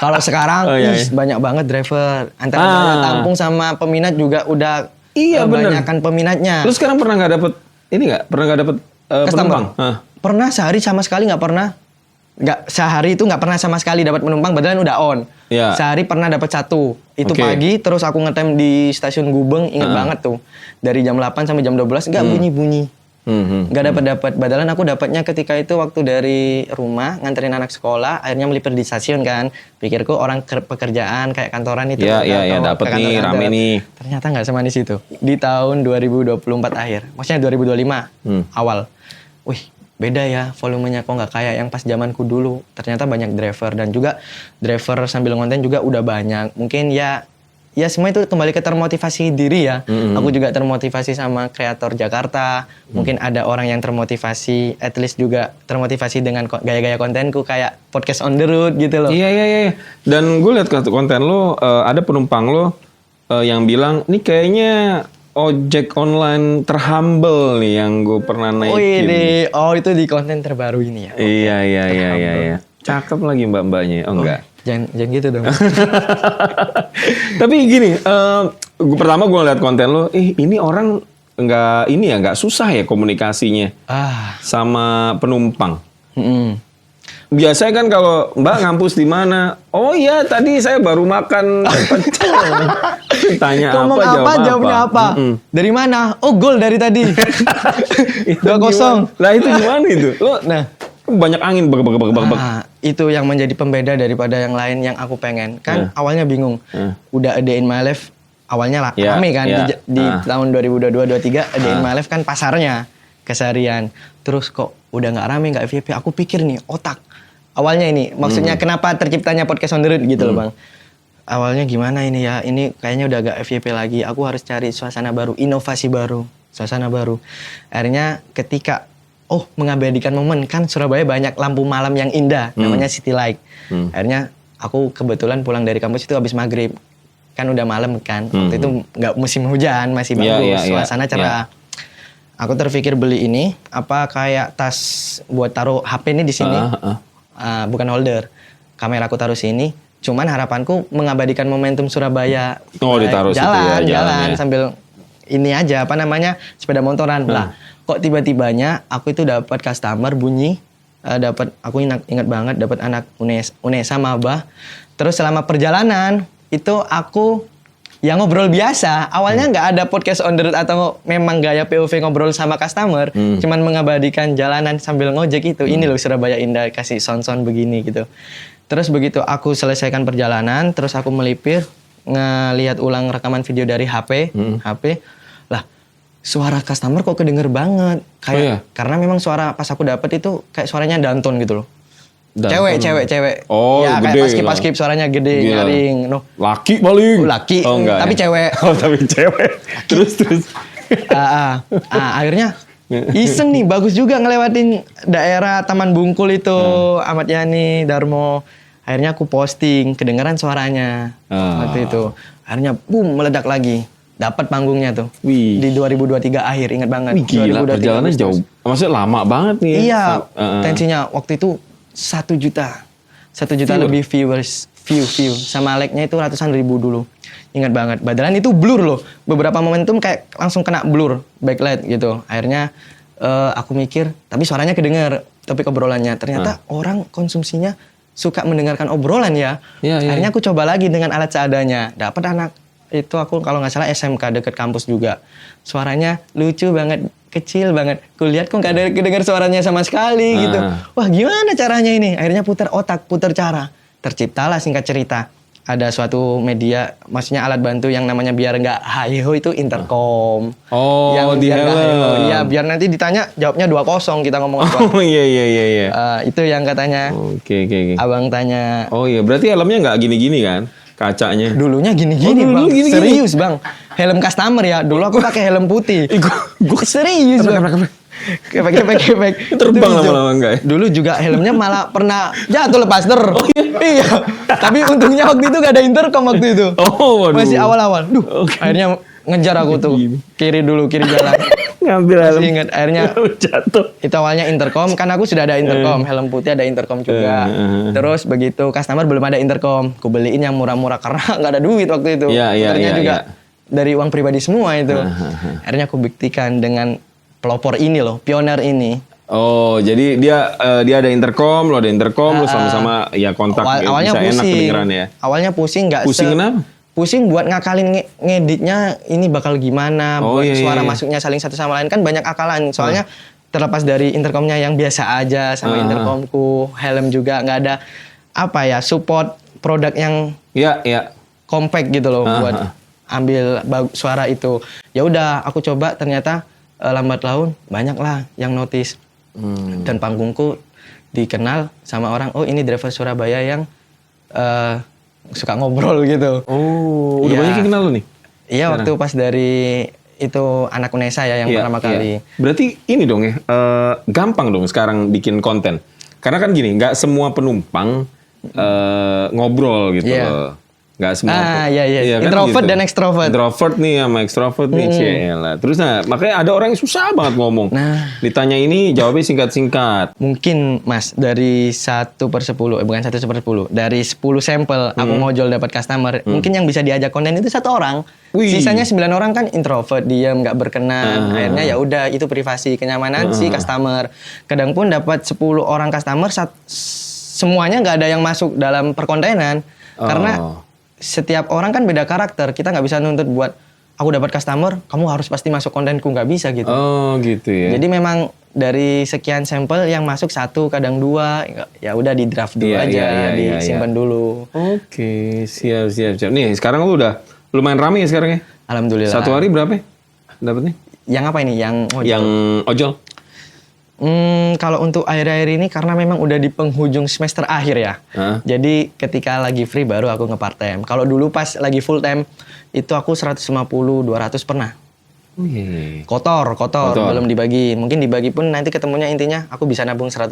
kalau sekarang Oh, iya, ih, iya. banyak banget driver. Antara daya tampung sama peminat juga udah Iya, bener. kebanyakan peminatnya. Lu sekarang pernah nggak dapet ini nggak? Pernah nggak dapet penumpang? Hah. Pernah sehari sama sekali nggak pernah. Sehari itu nggak pernah sama sekali dapat penumpang, padahal udah on. Iya. Sehari pernah dapat 1. Itu Oke. pagi, terus aku ngetem di stasiun Gubeng, inget banget tuh. Dari jam 8 sampai jam 12 nggak bunyi-bunyi. Nggak dapat. Padahal aku dapatnya ketika itu waktu dari rumah nganterin anak sekolah, akhirnya melipir di stasiun kan. Pikirku orang pekerjaan kayak kantoran itu. Iya, atau dapet ke nih, kantor-kantor. rame nih. Ternyata nggak semanis itu. Di tahun 2024 akhir, maksudnya 2025 awal. Wih, beda ya volumenya kok nggak kayak yang pas zamanku dulu. Ternyata banyak driver dan juga driver sambil konten juga udah banyak. Mungkin ya semua itu kembali ke termotivasi diri ya. Aku juga termotivasi sama kreator Jakarta. Mungkin ada orang yang termotivasi, at least juga termotivasi dengan gaya-gaya kontenku kayak podcast on the road gitu loh. Iya. Dan gue lihat konten lo, ada penumpang lo yang bilang, nih kayaknya ojek online terhumble nih yang gue pernah naikin. Itu di konten terbaru ini ya. Iya. Cakep lagi mbak-mbaknya. Oh enggak. Jangan gitu dong. Tapi gini, pertama gue ngeliat konten lo, ini orang nggak susah ya komunikasinya sama penumpang. Biasanya kan kalau Mbak ngampus di mana? Oh iya, tadi saya baru makan pecel. Tanya Ngomong apa, jawabnya apa? Dari mana? Oh, gol dari tadi. 2-0. Lah itu gimana itu? Lo banyak angin bag. Itu yang menjadi pembeda daripada yang lain yang aku pengen. Kan awalnya bingung. Udah A Day in My Life awalnya rame kan di tahun 2022-2023 A Day in My Life kan pasarnya keseharian. Terus kok udah nggak rame, nggak FYP. Aku pikir nih otak. Awalnya ini maksudnya kenapa terciptanya podcast on the road gitu loh bang. Awalnya gimana ini ya? Ini kayaknya udah gak FYP lagi. Aku harus cari suasana baru, inovasi baru, suasana baru. Akhirnya ketika mengabadikan momen, kan Surabaya banyak lampu malam yang indah, namanya City Light. Akhirnya aku kebetulan pulang dari kampus itu habis maghrib, kan udah malam kan, waktu itu nggak musim hujan, masih bagus, suasana cerah. Aku terpikir beli ini, kayak tas buat taruh HP ini di sini, bukan holder, kamera aku taruh sini. Cuman harapanku mengabadikan momentum Surabaya, ditaruh jalan ya. sambil ini aja, sepeda motoran. Lah, kok tiba-tibanya aku itu dapat customer bunyi, aku ingat banget dapat anak Unesa maba. Terus selama perjalanan itu aku yang ngobrol biasa. Awalnya nggak ada podcast on the road atau memang gaya POV ngobrol sama customer. Cuman mengabadikan jalanan sambil ngojek itu. Ini loh Surabaya indah, kasih sound-sound begini gitu. Terus begitu aku selesaikan perjalanan, terus aku melipir, ngelihat ulang rekaman video dari HP. Lah, suara customer kok kedenger banget. Karena memang suara pas aku dapet itu kayak suaranya Danton gitu loh. Cewek. Oh, ya, gede. Kayak paskip suaranya gede, nyaring. Laki paling. Laki, enggak, tapi cewek. Tapi cewek. Terus. Akhirnya iseng nih, bagus juga ngelewatin daerah Taman Bungkul itu, Ahmad Yani, Darmo. Akhirnya aku posting, kedengaran suaranya waktu itu. Akhirnya boom, meledak lagi. Dapat panggungnya tuh. Wih. Di 2023 akhir, ingat banget. Wih, gila, perjalanan jauh. Maksudnya lama banget nih. Iya, tensinya waktu itu 1 juta. 1 juta lebih view. Sama like-nya itu ratusan ribu dulu. Ingat banget. Padahal itu blur loh. Beberapa momentum kayak langsung kena blur, backlight gitu. Akhirnya aku mikir, tapi suaranya kedenger, topik obrolannya. Ternyata orang konsumsinya suka mendengarkan obrolan ya. Akhirnya aku coba lagi dengan alat seadanya. Dapat anak itu, aku kalau nggak salah SMK deket kampus juga. Suaranya lucu banget, kecil banget. Kulihat kok nggak ada kedengar suaranya sama sekali gitu. Wah, gimana caranya ini? Akhirnya putar otak, putar cara. Terciptalah singkat cerita. Ada suatu media, maksudnya alat bantu yang namanya biar nggak hayo itu intercom. Yang di helm. Iya, biar nanti ditanya jawabnya 2-0 kita ngomong apa. Iya. Itu yang katanya. Oke. Abang tanya. Oh iya, berarti helmnya nggak gini-gini kan? Kacanya. Dulunya gini-gini, Bang. Gini-gini. Serius, Bang. Helm customer ya. Dulu aku pakai helm putih. Gue serius, Bang. Kepek. Terbang lama-lama enggak ya? Dulu juga helmnya malah pernah jatuh lepas iya. Tapi untungnya waktu itu gak ada intercom waktu itu. Waduh. Masih awal-awal. Akhirnya ngejar aku tuh. Kiri jalan. Ngambil helm. Masih ingat, akhirnya jatuh. Itu awalnya intercom, kan aku sudah ada intercom. Helm putih ada intercom juga. Terus begitu customer belum ada intercom. Aku beliin yang murah-murah karena gak ada duit waktu itu. Ternyata juga dari uang pribadi semua itu. Akhirnya aku buktikan dengan pelopor ini loh, pioner ini. Oh, jadi dia ada intercom, lo ada intercom, lo sama-sama ya kontak awalnya bisa pusing. enak kedengeran ya. Awalnya pusing nggak? Pusing kenapa? Pusing buat ngakalin ngeditnya ini bakal gimana, buat suara masuknya saling satu sama lain, kan banyak akalan. Soalnya terlepas dari intercomnya yang biasa aja sama intercomku, helm juga nggak ada support produk yang compact gitu loh buat ambil suara itu. Ya udah, aku coba, ternyata lambat laun banyak lah yang notice. Dan panggungku dikenal sama orang, oh ini driver Surabaya yang suka ngobrol gitu. Oh, udah banyak yang kenal lo nih? Iya, waktu pas dari itu anak Unesa ya yang pertama kali. Berarti ini dong ya, gampang dong sekarang bikin konten. Karena kan gini, nggak semua penumpang ngobrol gitu loh. Nggak semua. Iya kan, introvert gitu. Dan extrovert. Introvert nih sama extrovert nih, cielah. Terus makanya ada orang yang susah banget ngomong. Ditanya ini jawabnya singkat-singkat. Mungkin Mas, dari 1/10, bukan 1/10, dari 10 sampel aku ngojol dapat customer, mungkin yang bisa diajak konten itu 1 orang. Sisanya 9 orang kan introvert, diam, nggak berkenan. Akhirnya ya udah, itu privasi, kenyamanan si customer. Kadang pun dapat 10 orang customer, semuanya nggak ada yang masuk dalam perkontenan. Karena setiap orang kan beda karakter. Kita nggak bisa nuntut buat aku dapat customer, kamu harus pasti masuk kontenku, nggak bisa gitu. Oh gitu ya. Jadi memang dari sekian sampel yang masuk 1, kadang 2, ya udah di draft dulu aja, disimpan dulu. Oke, siap. Nih sekarang lu udah lumayan rame ya sekarang ya? Alhamdulillah. 1 hari berapa ya dapetnya? Yang apa ini? Yang ojol? Kalau untuk akhir-akhir ini karena memang udah di penghujung semester akhir ya. Jadi ketika lagi free baru aku nge-part time. Kalau dulu pas lagi full time itu aku 150-200 pernah. Oh iya. Kotor, belum dibagi. Mungkin dibagi pun nanti ketemunya intinya aku bisa nabung 100.000.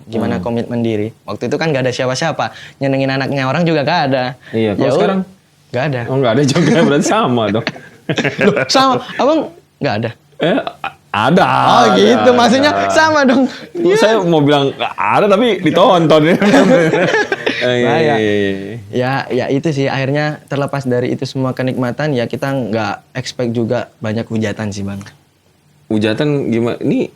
Gimana komitmen diri. Waktu itu kan gak ada siapa-siapa. Nyenengin anaknya orang juga gak ada. Iya, kalau Ya sekarang? Gak ada. Oh nggak ada juga, berarti sama dong. Loh, sama, abang gak ada. Ada. Oh gitu, maksudnya sama dong. Saya mau bilang nggak ada tapi ditonton. Iya. Ya itu sih akhirnya terlepas dari itu semua kenikmatan ya kita nggak expect juga banyak hujatan sih bang. Hujatan gimana? Ini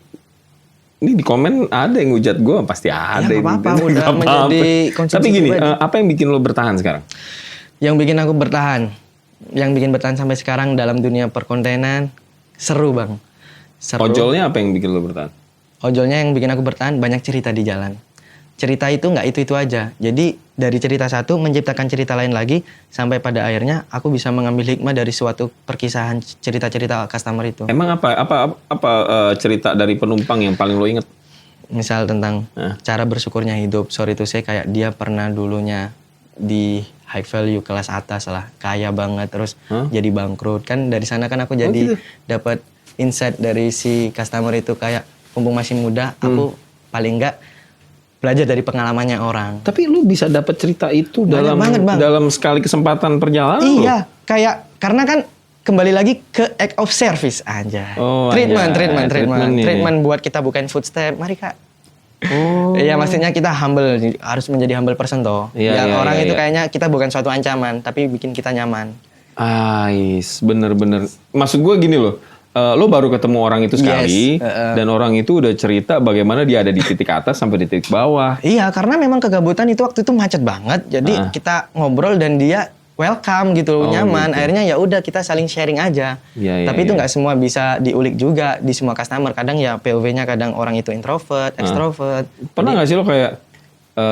di komen ada yang hujat gue pasti ada. Ya nggak apa-apa, udah Nggak menjadi apa-apa. konsumsi Tapi gini, pribadi. apa yang bikin lo bertahan sekarang? Yang bikin aku bertahan, yang bikin bertahan sampai sekarang dalam dunia perkontenan seru bang. Seru. Ojolnya apa yang bikin lo bertahan? Ojolnya yang bikin aku bertahan banyak cerita di jalan. Cerita itu nggak itu aja. Jadi dari cerita satu menciptakan cerita lain lagi sampai pada akhirnya aku bisa mengambil hikmah dari suatu perkisahan cerita-cerita customer itu. Emang apa cerita dari penumpang yang paling lo inget? Misal tentang cara bersyukurnya hidup. Sorry to say kayak dia pernah dulunya di high value kelas atas lah, kaya banget terus jadi bangkrut. Kan dari sana kan aku jadi dapat insight dari si customer itu kayak mumpung masih muda, aku paling enggak belajar dari pengalamannya orang. Tapi lu bisa dapat cerita itu Banyak banget, Bang. dalam sekali kesempatan perjalanan. Iya, kayak karena kan kembali lagi ke act of service aja. Oh, treatment buat kita bukain footstep. Mari Kak. Oh. Iya, maksudnya kita humble, harus menjadi humble person toh. Iya, orang iya, itu iya. kayaknya kita bukan suatu ancaman, tapi bikin kita nyaman. Bener-bener. Maksud gue gini loh. Lo baru ketemu orang itu sekali, dan orang itu udah cerita bagaimana dia ada di titik atas sampai di titik bawah. Iya, karena memang kegabutan itu waktu itu macet banget. Jadi kita ngobrol dan dia welcome gitu, nyaman. Gitu. Akhirnya ya udah kita saling sharing aja. Tapi itu nggak semua bisa diulik juga di semua customer. Kadang ya POV-nya kadang orang itu introvert, extrovert. Pernah nggak sih lo kayak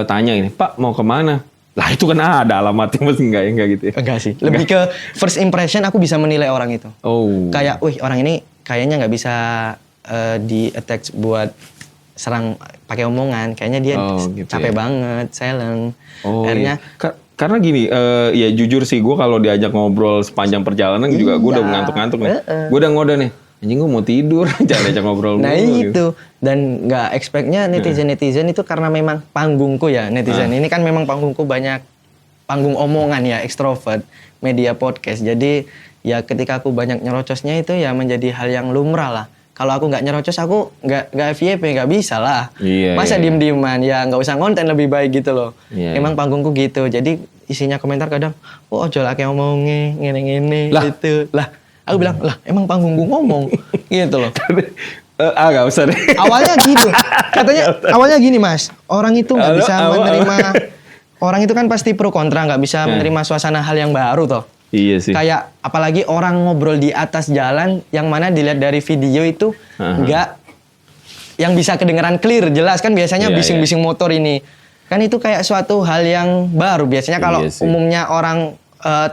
tanya ini, Pak mau kemana? Lah itu kan ada alamatnya, mesti enggak gitu ya? Enggak sih. Lebih ke first impression aku bisa menilai orang itu. Oh. Kayak, wih orang ini kayaknya nggak bisa di-attack buat serang pakai omongan. Kayaknya dia gitu capek ya? banget, silent. Oh, Akhirnya iya. Karena gini, ya jujur sih gue kalau diajak ngobrol sepanjang perjalanan juga gue udah ngantuk-ngantuk nih. Gue udah ngoda nih, anjing gue mau tidur, jangan ajak ngobrol nah dulu, itu. Dan nggak expect-nya netizen itu karena memang panggungku ya netizen. Ini kan memang panggungku banyak panggung omongan ya, ekstrovert, media podcast. Jadi ya ketika aku banyak nyerocosnya itu ya menjadi hal yang lumrah lah. Kalau aku nggak nyerocos aku nggak FYP, nggak bisa lah. Masa diem-dieman ya nggak usah konten lebih baik gitu loh. Emang panggungku gitu. Jadi isinya komentar kadang, oh ojol akeh ngomongnya ngene-ngene gitu. Lah aku bilang, lah emang panggungku ngomong gitu loh. Gak usah deh. Awalnya gitu. Katanya awalnya gini mas, orang itu nggak bisa menerima. Orang itu kan pasti pro kontra, nggak bisa menerima suasana hal yang baru toh. Iya sih. Kayak apalagi orang ngobrol di atas jalan yang mana dilihat dari video itu nggak yang bisa kedengeran clear jelas kan biasanya bising-bising motor ini. Kan itu kayak suatu hal yang baru. Biasanya kalau umumnya orang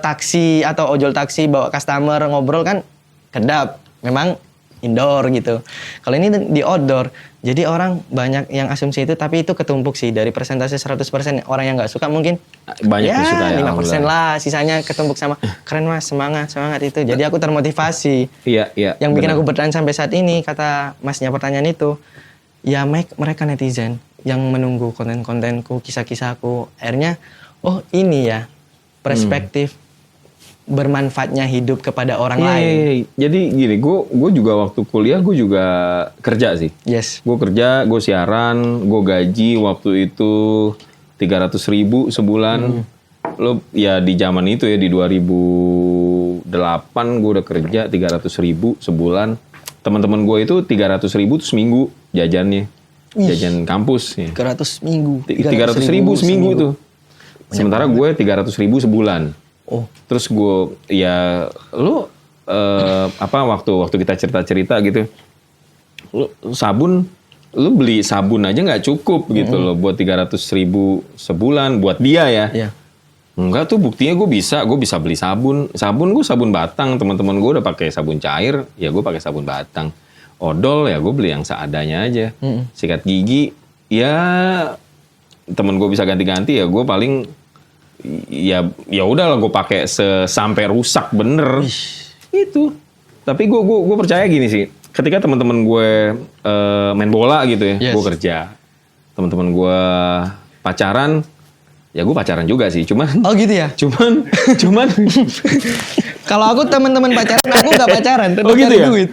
taksi atau ojol taksi bawa customer ngobrol kan kedap. Memang indoor gitu. Kalau ini di outdoor. Jadi orang banyak yang asumsi itu, tapi itu ketumpuk sih. Dari persentase 100% orang yang nggak suka mungkin banyak yang suka ya, 5% lah. Sisanya ketumpuk sama keren mas, semangat itu. Jadi aku termotivasi. Iya. Yang bikin aku bertahan sampai saat ini, kata masnya pertanyaan itu, ya mereka netizen yang menunggu konten-kontenku, kisah-kisahku. Akhirnya, oh ini ya perspektif bermanfaatnya hidup kepada orang lain. Jadi gini, gue juga waktu kuliah gue juga kerja sih. Yes. Gue kerja, gue siaran, gue gaji waktu itu 300.000 sebulan. Lo ya di zaman itu ya di 2008 gue udah kerja 300.000 sebulan. Teman-teman gue itu 300.000 tuh seminggu jajannya, jajan kampus. Ya. 300 minggu. 300.000 seminggu tuh. Sementara gue 300.000 sebulan. Oh, terus gue ya lu waktu kita cerita gitu, lu sabun, lu beli sabun aja nggak cukup gitu loh buat 300.000 sebulan buat dia ya. Iya. Enggak tuh buktinya gue bisa beli sabun gue sabun batang, teman-teman gue udah pakai sabun cair, ya gue pakai sabun batang. Odol ya gue beli yang seadanya aja. Sikat gigi ya temen gue bisa ganti-ganti ya gue paling ya udahlah gue pakai sampai rusak bener. Itu Tapi gue percaya gini sih. Ketika teman-teman gue main bola gitu ya, Yes. gue kerja. Teman-teman gue pacaran, ya gue pacaran juga sih. Cuman Oh gitu ya? cuman Kalau aku teman-teman pacaran, aku nggak pacaran. Tetap oh gitu cari ya? duit.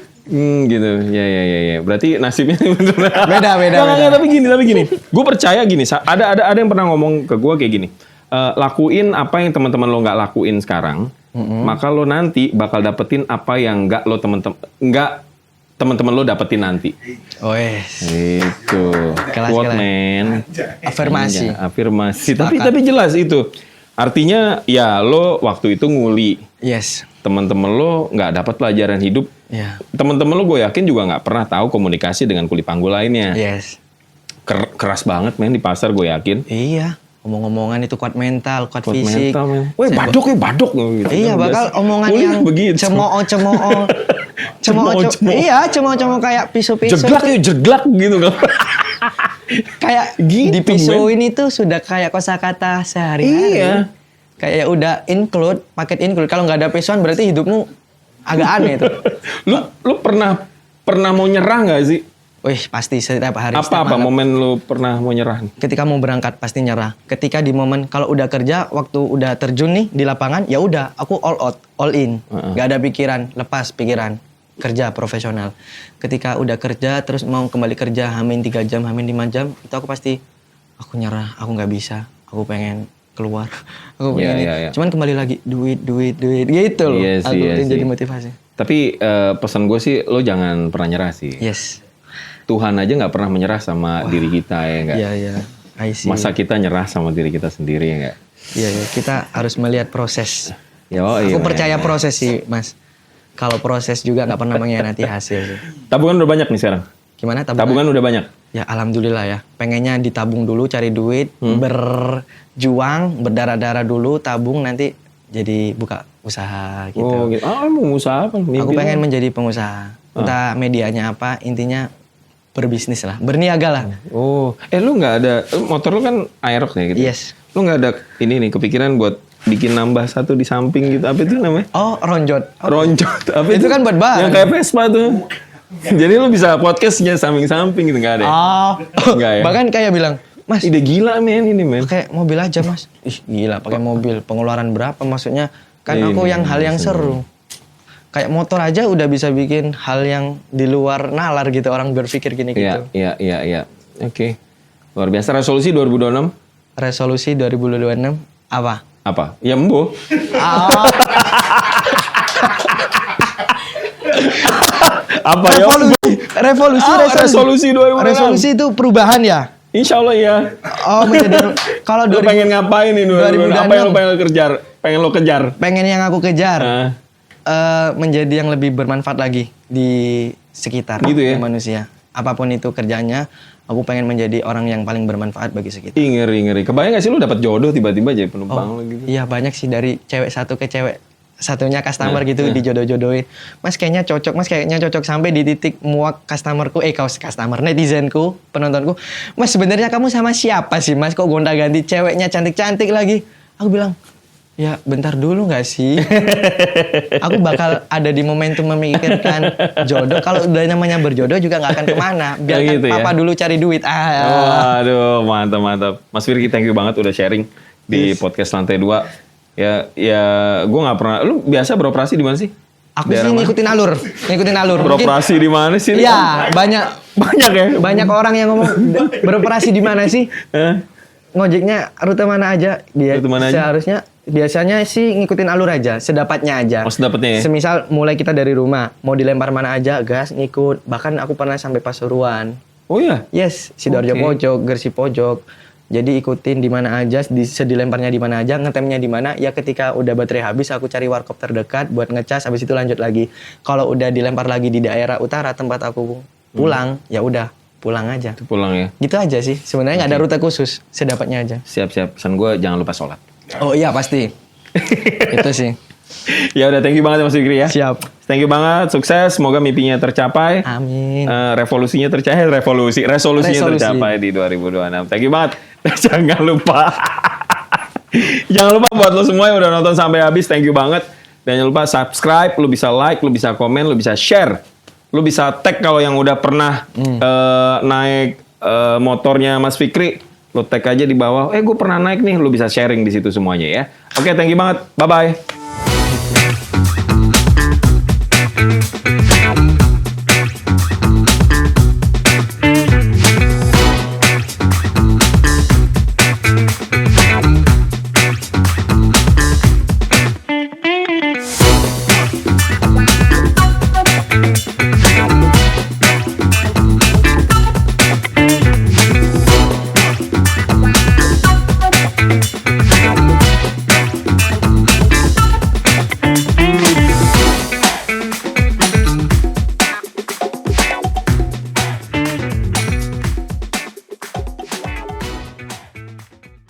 Gitu. Ya. Berarti nasibnya Beda. Nggak, tapi gini. Gue percaya gini. Ada yang pernah ngomong ke gue kayak gini. Lakuin apa yang teman-teman lo nggak lakuin sekarang, maka lo nanti bakal dapetin apa yang nggak teman-teman lo dapetin nanti. Oh yes. Itu. Kelas. Man. Afirmasi. Iya, afirmasi. Tapi jelas itu. Artinya ya lo waktu itu nguli. Yes. Teman-teman lo nggak dapat pelajaran hidup. Ya. Teman-teman lo gue yakin juga nggak pernah tahu komunikasi dengan kuli panggul lainnya. Yes. Keras banget men di pasar gue yakin. Iya. Omong-omongan itu kuat mental, kuat fisik. Mental, men. Weh badok gitu. Iya, bakal omongan Kuliah yang begitu. cemooh. Cemooh. Iya, cemooh kayak pisau-pisau. Jeglak gitu kan. Kayak Gitu, dipisuin itu sudah kayak kosakata sehari-hari. Iya. Kayak udah paket include. Kalau nggak ada pisuan berarti hidupmu agak aneh itu. Lu pernah mau nyerah nggak sih? Wih, pasti setiap hari. setiap Apa malam. momen lu pernah mau nyerah? Ketika mau berangkat pasti nyerah. Ketika di momen kalau udah kerja, waktu udah terjun nih di lapangan, ya udah aku all out, all in. Nggak ada pikiran, lepas pikiran. Kerja profesional. Ketika udah kerja terus mau kembali kerja hamin 3 jam, hamin 5 jam, itu aku pasti aku nyerah, aku nggak bisa. Aku pengen keluar. Aku pengen ini. Iya. Cuman kembali lagi duit gitu loh. Iya sih, Aku iya jadi sih. motivasi. Tapi pesan gue sih lo jangan pernah nyerah sih. Yes. Tuhan aja nggak pernah menyerah sama diri kita ya nggak? Iya. I see. Masa kita nyerah sama diri kita sendiri ya nggak? Iya. Kita harus melihat proses. Iya, Aku percaya proses sih, Mas. Kalau proses juga nggak pernah mengkhianati hasil sih. Tabungan udah banyak nih sekarang? Gimana Tabungan udah banyak? Ya alhamdulillah ya. Pengennya ditabung dulu, cari duit, berjuang, berdarah-darah dulu, tabung nanti jadi buka usaha gitu. Oh gitu. Mau usaha apa? Aku pengen menjadi pengusaha. Entah medianya apa, intinya berbisnis lah, berniaga lah. Oh, lu nggak ada, motor lu kan Aerox ya gitu? Yes. Lu nggak ada ini nih kepikiran buat bikin nambah satu di samping gitu, apa itu namanya? Oh, ronjot. Ronjot, apa Itu kan buat ban. Yang kayak Vespa tuh. Jadi lu bisa podcastnya samping-samping gitu, nggak ada ya? Oh, Nggak ya? bahkan kayak bilang, Mas, Ide gila men ini men. pakai mobil aja Mas. Ih gila, pakai mobil. Pengeluaran berapa maksudnya? Kan Ini, aku yang hal yang seru. Kayak motor aja udah bisa bikin hal yang di luar nalar gitu. Orang berpikir gini gitu. Iya. Oke. Luar biasa. Resolusi 2026? Resolusi 2026 apa? Apa? Ya embo. Ah, Apa ya? revolusi. Resolusi 2026. Resolusi itu perubahan ya? Insya Allah ya. Oh, menjadi kalau Lu pengen ngapain nih 2026? Apa yang lu 2026? pengen lo kejar? Pengen lo kejar? pengen yang aku kejar Nah, menjadi yang lebih bermanfaat lagi di sekitar Gitu ya? di manusia. Apapun itu kerjanya, aku pengen menjadi orang yang paling bermanfaat bagi sekitar. ngeri. Kebayang gak sih lu dapat jodoh tiba-tiba jadi penumpang lo gitu? Iya banyak sih dari cewek satu ke cewek satunya customer gitu dijodoh-jodohin. Mas kayaknya cocok sampai di titik muak customerku, customer netizenku, penontonku. Mas sebenarnya kamu sama siapa sih Mas? Kok gonta-ganti ceweknya cantik-cantik lagi? Aku bilang, ya bentar dulu nggak sih? Aku bakal ada di momentum memikirkan jodoh. Kalau udah namanya berjodoh juga nggak akan kemana. Biarkan gitu ya? papa dulu cari duit. Waduh, mantap. Mas Firky, thank you banget udah sharing di podcast Lantai 2. Ya, gue nggak pernah. Lu biasa beroperasi di mana sih? Aku sih ngikutin alur. Mungkin- Beroperasi di mana sih? Iya, Banyak ya? banyak orang yang ngomong beroperasi di mana sih? Hah? Ngojeknya rute mana aja? Rute mana aja? Seharusnya biasanya sih ngikutin alur aja, sedapatnya aja. Oh, sedapatnya ya? Semisal mulai kita dari rumah, mau dilempar mana aja, gas ngikut. Bahkan aku pernah sampai Pasuruan. Oh iya? Yes, Sidoarjo Oke. pojok, Gresik pojok. Jadi ikutin di mana aja, dilemparnya di mana aja, ngetemnya di mana. Ya ketika udah baterai habis, aku cari warkop terdekat buat ngecas. Habis itu lanjut lagi. Kalau udah dilempar lagi di daerah utara tempat aku pulang, ya udah pulang aja. Itu pulang ya? Gitu aja sih. Sebenarnya nggak ada rute khusus, sedapatnya aja. Siap. Pesan gue jangan lupa sholat. Oh iya pasti. Itu sih. Ya udah, thank you banget ya Mas Fikri ya. Siap. Thank you banget, sukses. Semoga mimpinya tercapai. Amin. Resolusinya resolusinya Resolusi. tercapai di 2026. Thank you banget. Jangan lupa buat lo semua yang udah nonton sampai habis, thank you banget. Dan jangan lupa subscribe, lu bisa like, lu bisa komen, lu bisa share. Lu bisa tag kalau yang udah pernah naik motornya Mas Fikri. Lu tag aja di bawah, gue pernah naik nih, lu bisa sharing di situ semuanya ya. Oke, thank you banget. Bye-bye.